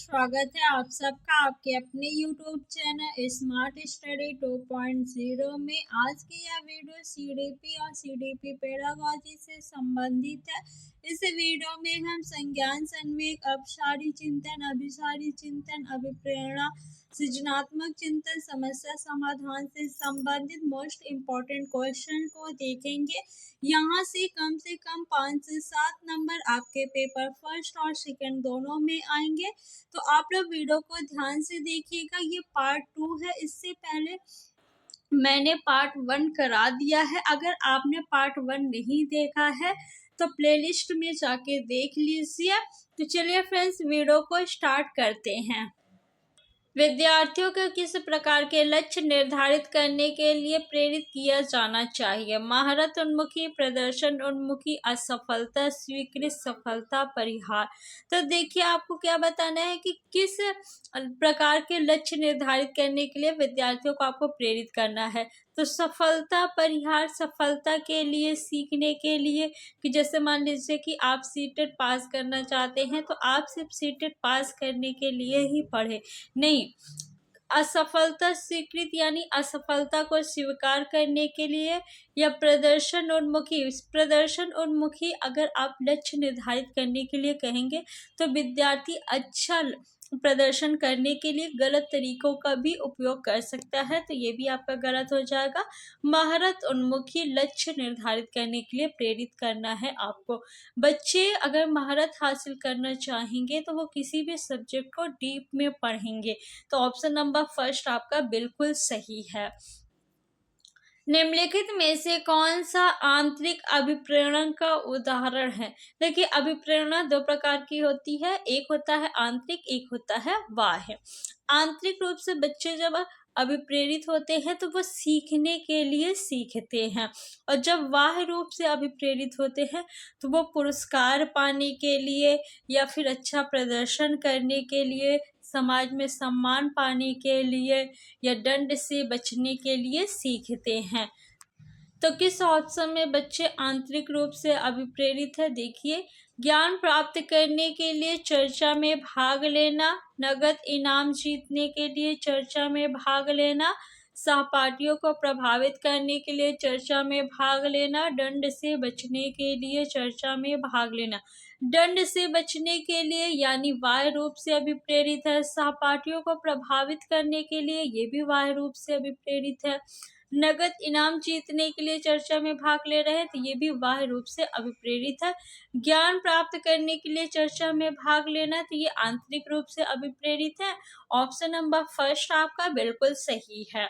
स्वागत है आप सबका आपके अपने YouTube चैनल स्मार्ट स्टडी 2.0 में। आज की यह वीडियो CDP और CDP पेडागोजी से संबंधित है। इस वीडियो में हम संज्ञान, संवेग, अपसारी चिंतन, अभिसारी चिंतन, अभिप्रेरणा, सृजनात्मक चिंतन, समस्या समाधान से संबंधित मोस्ट इम्पोर्टेंट क्वेश्चन को देखेंगे। यहाँ से कम 5 से 7 नंबर आपके पेपर फर्स्ट और सेकंड दोनों में आएंगे, तो आप लोग वीडियो को ध्यान से देखिएगा। ये पार्ट 2 है। इससे पहले मैंने पार्ट 1 करा दिया है। अगर आपने पार्ट 1 नहीं देखा है तो प्लेलिस्ट में जाके देख लीजिए। तो चलिए फ्रेंड्स, वीडियो को स्टार्ट करते हैं। विद्यार्थियों को किस प्रकार के लक्ष्य निर्धारित करने के लिए प्रेरित किया जाना चाहिए? महारत उन्मुखी, प्रदर्शन उन्मुखी, असफलता स्वीकृत, सफलता परिहार। तो देखिए, आपको क्या बताना है कि किस प्रकार के लक्ष्य निर्धारित करने के लिए विद्यार्थियों को आपको प्रेरित करना है। तो सफलता परिहार, सफलता के लिए, सीखने के लिए, कि जैसे मान लीजिए कि आप सीटेट पास करना चाहते हैं तो आप सिर्फ सीटेट पास करने के लिए ही पढ़े नहीं, असफलता स्वीकृत यानी असफलता को स्वीकार करने के लिए, या प्रदर्शन उन्मुखी अगर आप लक्ष्य निर्धारित करने के लिए कहेंगे तो विद्यार्थी अच्छा प्रदर्शन करने के लिए गलत तरीकों का भी उपयोग कर सकता है, तो ये भी आपका गलत हो जाएगा। महारत उन्मुखी लक्ष्य निर्धारित करने के लिए प्रेरित करना है आपको। बच्चे अगर महारत हासिल करना चाहेंगे तो वो किसी भी सब्जेक्ट को डीप में पढ़ेंगे, तो ऑप्शन नंबर फर्स्ट आपका बिल्कुल सही है। निम्नलिखित में से कौन सा आंतरिक अभिप्रेरण का उदाहरण है? देखिए, अभिप्रेरणा दो प्रकार की होती है, एक होता है आंतरिक, एक होता है बाह्य। आंतरिक रूप से बच्चे जब अभिप्रेरित होते हैं तो वो सीखने के लिए सीखते हैं, और जब बाह्य रूप से अभिप्रेरित होते हैं तो वो पुरस्कार पाने के लिए, या फिर अच्छा प्रदर्शन करने के लिए, समाज में सम्मान पाने के लिए, या दंड से बचने के लिए सीखते हैं। तो किस ऑप्शन में बच्चे आंतरिक रूप से अभिप्रेरित है? देखिए, ज्ञान प्राप्त करने के लिए चर्चा में भाग लेना, नगद इनाम जीतने के लिए चर्चा में भाग लेना, सहपाठियों को प्रभावित करने के लिए चर्चा में भाग लेना, दंड से बचने के लिए चर्चा में भाग लेना। दंड से बचने के लिए यानी बाह्य रूप से अभिप्रेरित है। सहपाठियों को प्रभावित करने के लिए ये भी बाह्य रूप से अभिप्रेरित है। नगद इनाम जीतने के लिए चर्चा में भाग ले रहे हैं तो ये भी बाह्य रूप से अभिप्रेरित है। ज्ञान प्राप्त करने के लिए चर्चा में भाग लेना तो ये आंतरिक रूप से अभिप्रेरित है। ऑप्शन नंबर फर्स्ट आपका बिल्कुल सही है।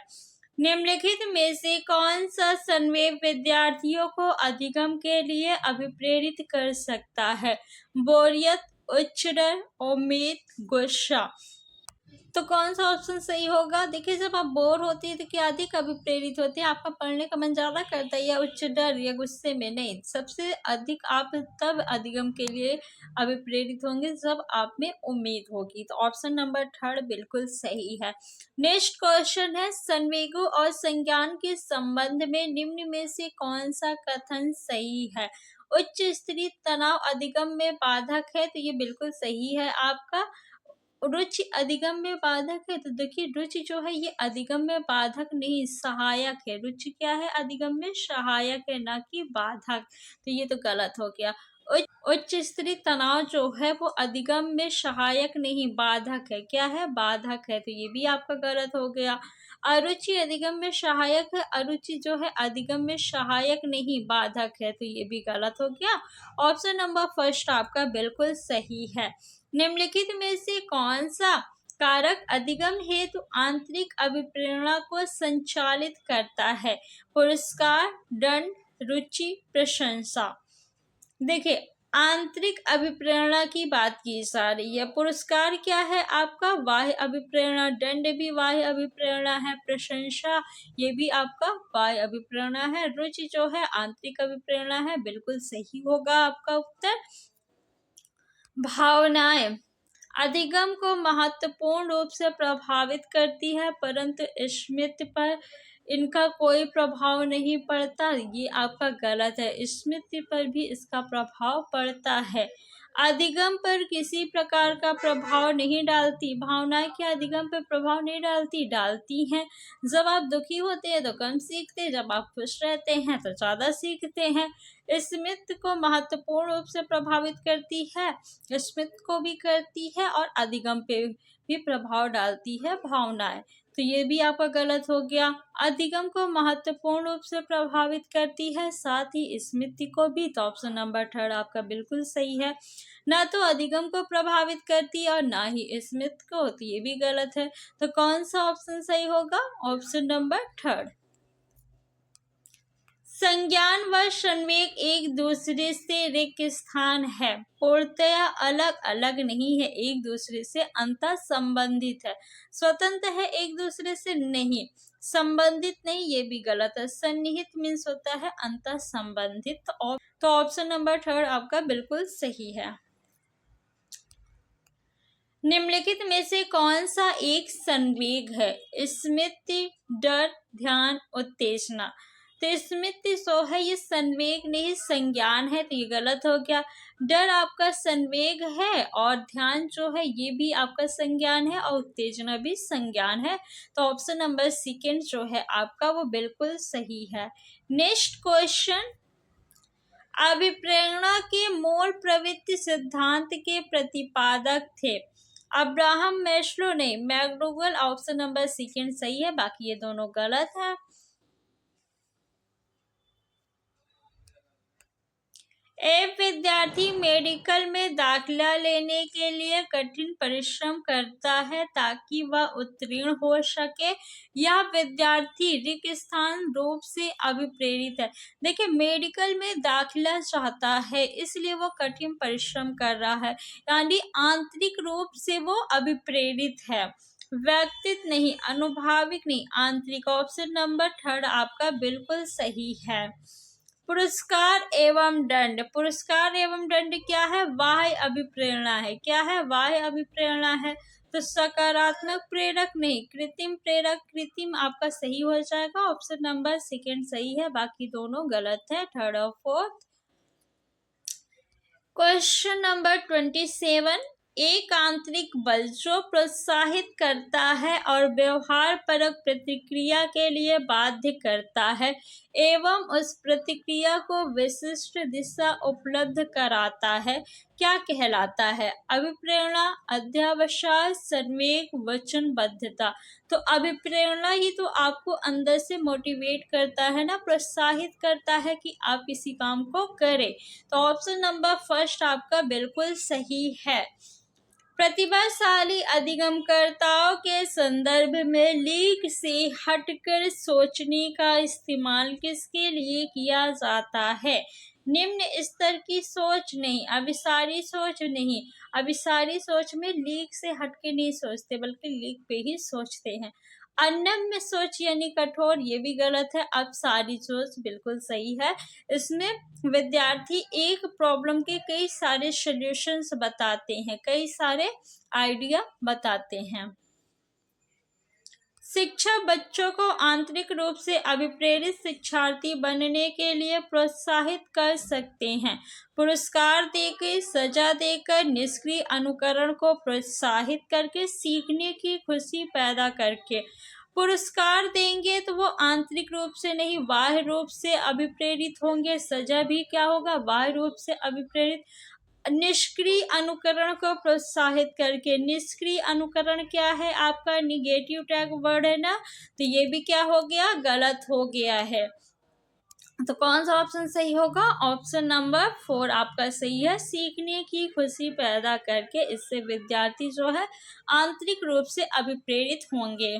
निम्नलिखित में से कौन सा संवेग विद्यार्थियों को अधिगम के लिए अभिप्रेरित कर सकता है? बोरियत, उच्च डर, उम्मीद, गुस्सा। तो कौन सा ऑप्शन सही होगा? देखिए, जब आप बोर होती है तो क्या अधिक अभिप्रेरित होते हैं? आपका पढ़ने का मन ज्यादा करता है, या उच्च डर या गुस्से में? नहीं, सबसे अधिक आप तब अधिगम के लिए अभिप्रेरित होंगे जब आप में उम्मीद होगी। तो ऑप्शन नंबर थर्ड बिल्कुल सही है। नेक्स्ट क्वेश्चन है, संवेगों और संज्ञान के संबंध में निम्न में से कौन सा कथन सही है? उच्च स्तरीय तनाव अधिगम में बाधक है, तो ये बिल्कुल सही है आपका। रुचि अधिगम में बाधक है, तो देखिए, रुचि जो है ये अधिगम में बाधक नहीं, सहायक है। रुचि क्या है? अधिगम में सहायक है, ना कि बाधक। तो ये तो गलत हो गया। उच्च स्तरीय तनाव जो है वो अधिगम में सहायक नहीं, बाधक है। क्या है? बाधक है, तो ये भी आपका गलत हो गया। अरुचि अधिगम में सहायक है, अरुचि जो है अधिगम में सहायक नहीं, बाधक है, तो ये भी गलत हो गया। ऑप्शन नंबर फर्स्ट आपका बिल्कुल सही है। निम्नलिखित में से कौन सा कारक अधिगम हेतु आंतरिक अभिप्रेरणा को संचालित करता है? पुरस्कार, दंड, रुचि, प्रशंसा। देखिए, आंतरिक अभिप्रेरणा की बात की जा रही है। पुरस्कार क्या है आपका? बाह्य अभिप्रेरणा। दंड भी बाह्य अभिप्रेरणा है। प्रशंसा ये भी आपका बाह्य अभिप्रेरणा है। रुचि जो है आंतरिक अभिप्रेरणा है, बिल्कुल सही होगा आपका उत्तर। भावनाएं अधिगम को महत्वपूर्ण रूप से प्रभावित करती है, परंतु स्मृति पर इनका कोई प्रभाव नहीं पड़ता। ये आपका गलत है, स्मृति पर भी इसका प्रभाव पड़ता है। अधिगम पर किसी प्रकार का प्रभाव नहीं डालती। भावनाएं क्या अधिगम पर प्रभाव नहीं डालती हैं। जब आप दुखी होते हैं तो कम सीखते हैं, जब आप खुश रहते हैं तो ज़्यादा सीखते हैं। स्मृति को महत्वपूर्ण रूप से प्रभावित करती है, स्मृति को भी करती है और अधिगम पे भी प्रभाव डालती है भावनाएं। तो ये भी आपका गलत हो गया। अधिगम को महत्वपूर्ण रूप से प्रभावित करती है, साथ ही स्मृति को भी। तो ऑप्शन नंबर 3 आपका बिल्कुल सही है। ना तो अधिगम को प्रभावित करती है और ना ही स्मृति को, तो ये भी गलत है। तो कौन सा ऑप्शन सही होगा? Option number 3। संज्ञान व संवेग एक दूसरे से रिक्त स्थान है, पूर्णतया अलग अलग नहीं है, एक दूसरे से अंतः संबंधित है। स्वतंत्र है, एक दूसरे से नहीं। संबंधित नहीं, ये भी गलत है। सन्निहित मीन्स होता है अंतः संबंधित। तो ऑप्शन नंबर 3 आपका बिल्कुल सही है। निम्नलिखित में से कौन सा एक संवेग है? स्मृति, डर, ध्यान, उत्तेजना। तो स्मृति सो है, ये संवेग नहीं संज्ञान है, तो ये गलत हो गया। डर आपका संवेग है और ध्यान जो है ये भी आपका संज्ञान है और उत्तेजना भी संज्ञान है। तो ऑप्शन नंबर 2 जो है आपका वो बिल्कुल सही है। नेक्स्ट क्वेश्चन, अभिप्रेरणा के मूल प्रवृत्ति सिद्धांत के प्रतिपादक थे अब्राहम मैस्लो ने मैकडोगल। ऑप्शन नंबर 2 सही है, बाकी ये दोनों गलत है। एक विद्यार्थी मेडिकल में दाखिला लेने के लिए कठिन परिश्रम करता है ताकि वह उत्तीर्ण हो सके। यह विद्यार्थी रिक्तस्थान रूप से अभिप्रेरित है। देखिए, मेडिकल में दाखिला चाहता है इसलिए वो कठिन परिश्रम कर रहा है, यानी आंतरिक रूप से वो अभिप्रेरित है, व्यक्तित्व नहीं, अनुभाविक नहीं, आंतरिक। ऑप्शन नंबर 3 आपका बिल्कुल सही है। पुरस्कार एवं दंड। पुरस्कार एवं दंड क्या है? बाह्य अभिप्रेरणा है। क्या है? बाह्य अभिप्रेरणा है। तो सकारात्मक प्रेरक नहीं, कृत्रिम प्रेरक। कृत्रिम आपका सही हो जाएगा। ऑप्शन नंबर 2 सही है, बाकी दोनों गलत है, 3rd और 4th। क्वेश्चन नंबर 27, एक आंतरिक बल जो प्रोत्साहित करता है और व्यवहार परक प्रतिक्रिया के लिए बाध्य करता है एवं उस प्रतिक्रिया को विशिष्ट दिशा उपलब्ध कराता है, क्या कहलाता है? अभिप्रेरणा, अध्यावसाय, संवेग, वचनबद्धता। तो अभिप्रेरणा ही तो आपको अंदर से मोटिवेट करता है ना, प्रोत्साहित करता है कि आप किसी काम को करें। तो ऑप्शन नंबर 1 आपका बिल्कुल सही है। प्रतिभाशाली अधिगमकर्ताओं के संदर्भ में लीक से हटकर सोचने का इस्तेमाल किसके लिए किया जाता है? निम्न स्तर की सोच नहीं, अभिसारी सोच नहीं। अभिसारी सोच में लीक से हटके नहीं सोचते बल्कि लीक पे ही सोचते हैं। अनम्य सोच यानी कठोर, ये भी गलत है। अब सारी सोच बिल्कुल सही है। इसमें विद्यार्थी एक प्रॉब्लम के कई सारे सॉल्यूशंस बताते हैं, कई सारे आइडिया बताते हैं। शिक्षक बच्चों को आंतरिक रूप से अभिप्रेरित शिक्षार्थी बनने के लिए प्रोत्साहित कर सकते हैं। पुरस्कार देकर, सजा देकर, निष्क्रिय अनुकरण को प्रोत्साहित करके, सीखने की खुशी पैदा करके। पुरस्कार देंगे तो वो आंतरिक रूप से नहीं, बाह्य रूप से अभिप्रेरित होंगे। सजा भी क्या होगा? बाह्य रूप से अभिप्रेरित। निष्क्रिय अनुकरण को प्रोत्साहित करके। निष्क्रिय अनुकरण क्या है? आपका निगेटिव टैग वर्ड है ना, तो ये भी क्या हो गया? गलत हो गया है। तो कौन सा ऑप्शन सही होगा? ऑप्शन नंबर 4 आपका सही है। सीखने की खुशी पैदा करके, इससे विद्यार्थी जो है आंतरिक रूप से अभिप्रेरित होंगे।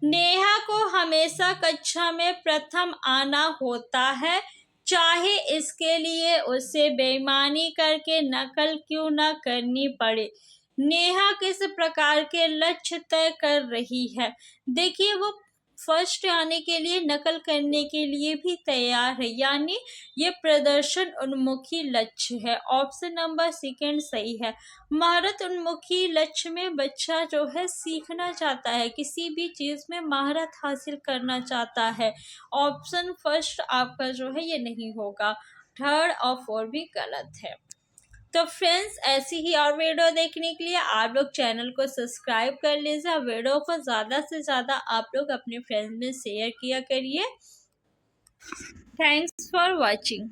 नेहा को हमेशा कक्षा में प्रथम आना होता है, चाहे इसके लिए उसे बेईमानी करके नकल क्यों न करनी पड़े। नेहा किस प्रकार के लक्ष्य तय कर रही है? देखिए, वो फर्स्ट आने के लिए नकल करने के लिए भी तैयार है, यानी ये प्रदर्शन उन्मुखी लक्ष्य है। ऑप्शन नंबर 2 सही है। महारत उन्मुखी लक्ष्य में बच्चा जो है सीखना चाहता है, किसी भी चीज में महारत हासिल करना चाहता है। ऑप्शन 1 आपका जो है ये नहीं होगा। थर्ड और फोर्थ भी गलत है। तो फ्रेंड्स, ऐसी ही और वीडियो देखने के लिए आप लोग चैनल को सब्सक्राइब कर लीजिए। वीडियो को ज़्यादा से ज़्यादा आप लोग अपने फ्रेंड्स में शेयर किया करिए। Thanks for watching.